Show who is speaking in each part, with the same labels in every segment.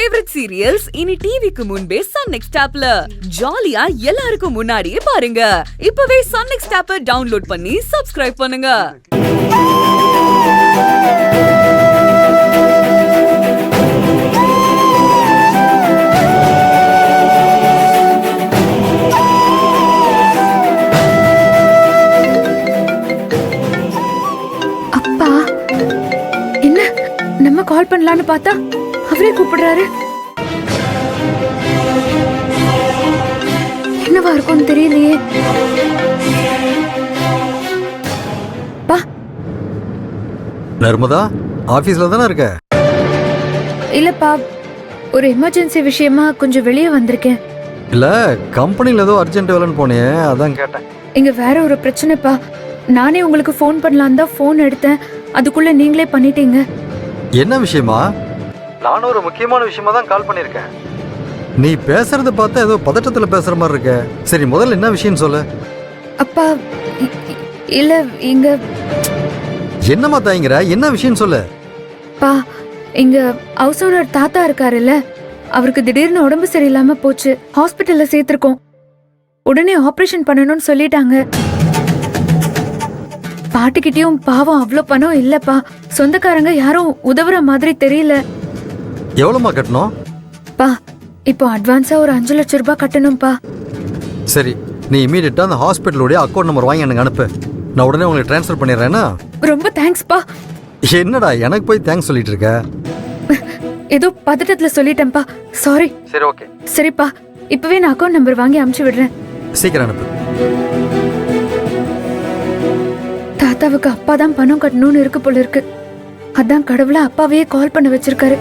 Speaker 1: Favourite serials இனி டிவிக்கு முன்பே சன் நெக்ஸ்ட் ஆப்ல ஜாலியா எல்லாருக்கும் முன்னாடியே பாருங்க. இப்பவே சன் நெக்ஸ்ட் ஆப்பை டவுன்லோட் பண்ணி சப்ஸ்கிரைப் பண்ணுங்க.
Speaker 2: அப்பா என்ன நம்ம கால் பண்ணலான்னு பார்த்தா அவரே கூப்பிடுறாரு. என்னவா இருக்கும்னு தெரியலையே. பா
Speaker 3: நர்மதா ஆபீஸ்ல தானே இருக்க?
Speaker 2: இல்லப்பா, ஒரு எமர்ஜென்சி விஷயமா கொஞ்சம் வெளியே வந்திருக்கேன்.
Speaker 3: இல்ல கம்பெனில ஏதோ அர்ஜென்ட் வேலைன்னு போனியே, அதான் கேட்டேன்.
Speaker 2: இங்க வேற ஒரு பிரச்சனைப்பா. நானே உங்களுக்கு ஃபோன் பண்ணலாம் தான் ஃபோன் எடுத்தேன், அதுக்குள்ள நீங்களே பண்ணிட்டீங்க.
Speaker 3: என்ன விஷயமா? நானும் ஒரு முக்கியமான விஷயமா தான் கால் பண்ணிருக்கேன். நீ பேசுறத பார்த்தா ஏதோ பதட்டத்துல பேசுற மாதிரி இருக்க. சரி, முதல்ல என்ன விஷயம் சொல்லு.
Speaker 2: அப்பா இல்ல இங்க
Speaker 3: என்னமா தாய்ங்கிற, என்ன விஷயம் சொல்லு.
Speaker 2: பா, இங்க ஹவுஸ் ஓனர் தாத்தா இருக்காருல்ல, அவருக்கு திடீர்னு உடம்பு சரியில்லாம போச்சு. ஹாஸ்பிட்டல்ல சேர்த்திருக்கோம். உடனே ஆபரேஷன் பண்ணணும்னு சொல்லிட்டாங்க. பாட்டிக்கிட்டயும் பாவம் அவ்வளோ பணம் இல்லப்பா. சொந்தக்காரங்க யாரும் உதவுற மாதிரி தெரியல.
Speaker 3: எவ்வளவுமா கட்டணும்?
Speaker 2: பா, இப்போ அட்வான்ஸா ஒரு 5 லட்சம் ரூபாய் கட்டணும்பா.
Speaker 3: சரி, நீ இமீடியட்டா அந்த ஹாஸ்பிட்டலுடைய அக்கௌண்ட் நம்பர் வாங்கி எனக்கு அனுப்பு. நான் உடனே உங்களுக்கு ட்ரான்ஸ்ஃபர் பண்ணிடுறேன்னா.
Speaker 2: ரொம்ப தேங்க்ஸ்பா.
Speaker 3: என்னடா எனக்கு போய் தேங்க்ஸ் சொல்லிட்டு இருக்க?
Speaker 2: ஏதோ பதட்டத்துல சொல்லிட்டேன்ப்பா, சாரி.
Speaker 3: சரி, ஓகே.
Speaker 2: சரிப்பா, இப்பவே நான் அக்கௌண்ட் நம்பர் வாங்கி அனுப்பிச்சு விடுறேன்.
Speaker 3: சீக்கிரம் அனுப்பு.
Speaker 2: தாத்தாவுக்கு அப்பா தான் பணம் கட்டணும்னு இருக்கு போல இருக்கு. அதான் கடவுளை அப்பாவையே கால் பண்ண வச்சிருக்காரு.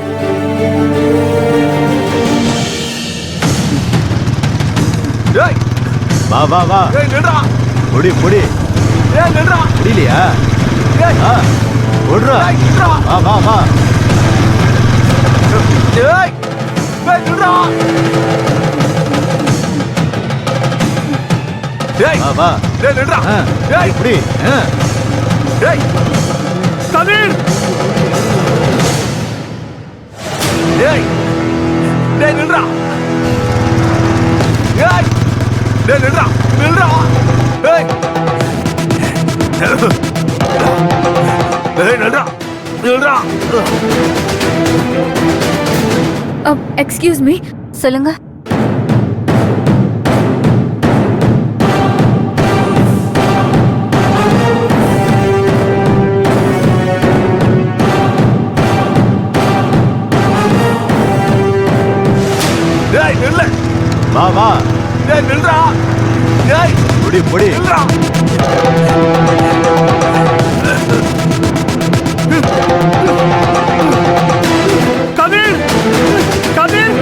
Speaker 4: வா வா வா.
Speaker 5: ஏய் நில்றா.
Speaker 4: புடி புடி.
Speaker 5: ஏய் நில்றா.
Speaker 4: புடிலையா?
Speaker 5: ஏய்
Speaker 4: ஓடுறா.
Speaker 5: ஏய் நில்றா.
Speaker 4: வா வா வா.
Speaker 5: ஏய் நில்றா. ஏய்
Speaker 4: வா வா.
Speaker 5: ஏய் நில்றா. ஏய்
Speaker 4: புடி.
Speaker 5: ஏய் கபீர். ஏய் நில்றா. ஏய் நில்றா. நில்றா. ஏய் நில்றா. நில்றா.
Speaker 2: Excuse me.
Speaker 6: சொல்லுங்க.
Speaker 5: ஏய் நில்லு.
Speaker 4: வா வா.
Speaker 5: ஏய் நில்றா. ஏய்
Speaker 4: புடி புடி.
Speaker 5: நில்றா. கபீர். கபீர்.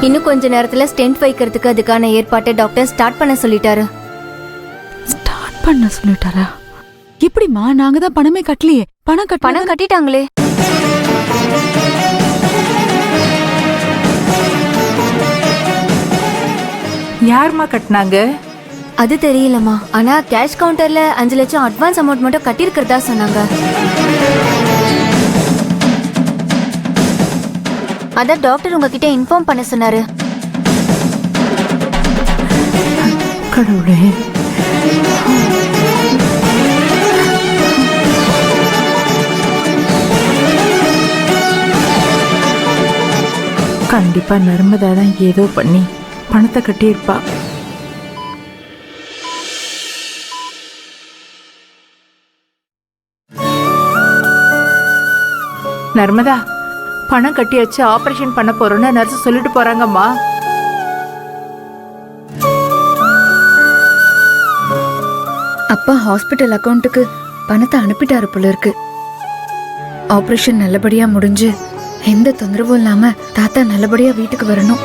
Speaker 6: இன்னும் கொஞ்ச நேரத்துல ஸ்டென்ட் வைக்கிறதுக்கு அதுக்கான ஏற்பாட்டை டாக்டர் ஸ்டார்ட் பண்ண சொல்லிட்டாரு.
Speaker 7: ஸ்டார்ட் பண்ண சொல்லிட்டாரா? எப்படிமா? நாங்க தான் பணமே கட்டலையே.
Speaker 6: பணம் கட்டிட்டாங்களே.
Speaker 7: யாருமா கட்டினாங்க?
Speaker 6: அது தெரியலமா. ஆனா கேஷ் கவுண்டர்ல 5 லட்சம் அட்வான்ஸ் அமௌண்ட் மட்டும் கட்டியிருக்கிறதா சொன்னாங்க. அதான் டாக்டர் உங்ககிட்ட இன்ஃபார்ம் பண்ண சொன்னாரு.
Speaker 7: கடவுளே. கண்டிப்பா நர்மதா தான் ஏதோ பண்ணி பணத்தை கட்டியிருப்பா. நர்மதா, பணம் கட்டியாச்சு, ஆபரேஷன் பண்ண போறோம்னு நர்ஸ் சொல்லிட்டு போறாங்கம்மா.
Speaker 2: அப்பா ஹாஸ்பிட்டல் அக்கௌண்ட்டுக்கு பணத்தை அனுப்பிட்டாரு போல இருக்கு. ஆபரேஷன் நல்லபடியா முடிஞ்சு எந்த தொந்தரவும் இல்லாம தாத்தா நல்லபடியா வீட்டுக்கு வரணும்.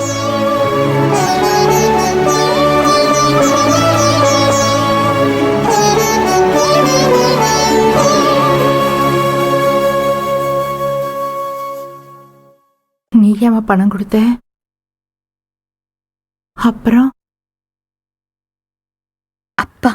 Speaker 7: நீ ஏமா பணம் கொடுத்த? அப்புறம்
Speaker 2: அப்பா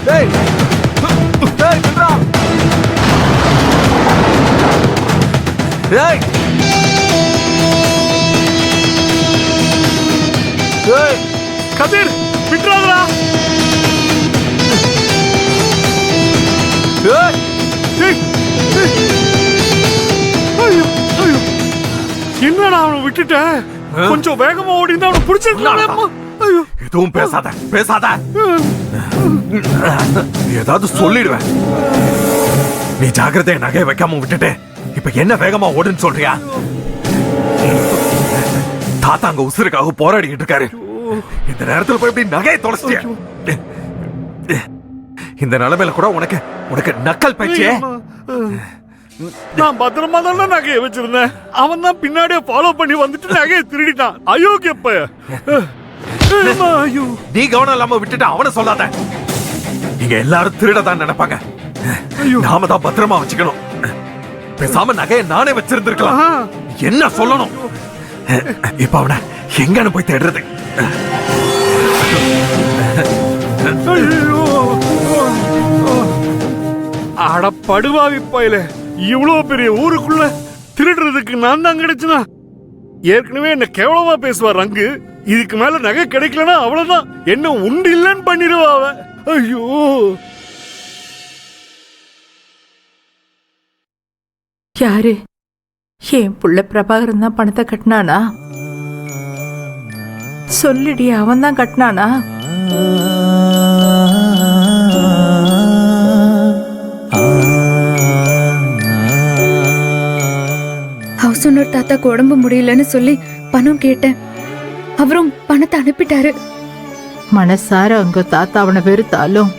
Speaker 5: டேய் டேய் நில்றா டேய் டேய் கதிர் விட்டுறாதடா டேய் டேய் ஐயோ ஐயோ என்னடா அவனை விட்டுட்டேன் கொஞ்சம் வேகமா ஓடினா அவனை பிடிச்சிருக்கலாம்மா ஐயோ எதுவும் பேசாத பேசாத ஏதாவது சொல்லிடுவேன் நீ ஜாக்கிரதையா நகையை வைக்காம விட்டுட்டு இப்ப என்ன வேகமா ஓடுன்னு சொல்றியா தாத்தா அங்க உசுருக்காக போராடிக்கிட்டு இருக்காரு இந்த நேரத்துல போய் இப்படி நகையை தொலைச்சிட்டியா இந்த நிலைமையில கூட உனக்கு உனக்கு நக்கல் பயிற்சியே
Speaker 8: நான் பத்திரமா தானே நகையை வச்சிருந்தேன் அவன் தான் பின்னாடியே ஃபாலோ பண்ணி வந்துட்டு நகையை திருடிட்டான் அயோக்கிய பைய
Speaker 5: நீ கவனம் இல்லாம விட்டுட்டு அவனை சொல்லாத நீங்க எல்லாரும் திருடதான் நினைப்பாங்க நாம தான் பத்திரமா வச்சுக்கணும் பேசாம நகையை நானே வச்சிருந்திருக்கலாம் என்ன சொல்லணும் இப்ப அவனை எங்கன்னு போய் தேடுறது
Speaker 8: அட படுவாவி பையல இவ்வளவு பெரிய ஊருக்குள்ள திருடுறதுக்கு நான் தான் கிடைச்சுனா ஏற்கனவே என்ன கேவலமா பேசுவார் ரங்கு இதுக்கு மேல நகை கிடைக்கலன்னா அவ்வளவுதான் என்ன உண்டு இல்லன்னு பண்ணிடுவா அவ ஐயோ
Speaker 9: யாரு என் புள்ள பிரபாகரன் தான் பணத்தை கட்டினானா சொல்லிடி அவன் தான் கட்டினானா
Speaker 2: ஹவுஸ் ஓனர் தாத்தாக்கு உடம்பு முடியலன்னு சொல்லி பணம் கேட்டேன். அவரும் பணத்தை அனுப்பிட்டாரு.
Speaker 9: மனசார அங்க தாத்தா அவனை வெறுத்தாலும்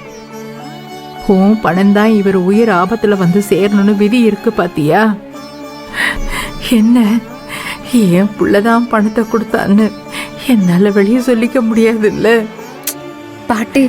Speaker 9: உன் பணம் தான் இவர் உயிர் ஆபத்துல வந்து சேரணும்னு விதி இருக்கு பாத்தியா? என்ன என் புள்ளதான் பணத்தை கொடுத்தான்னு என்னால வெளியே சொல்லிக்க முடியாது இல்ல
Speaker 2: பாட்டி.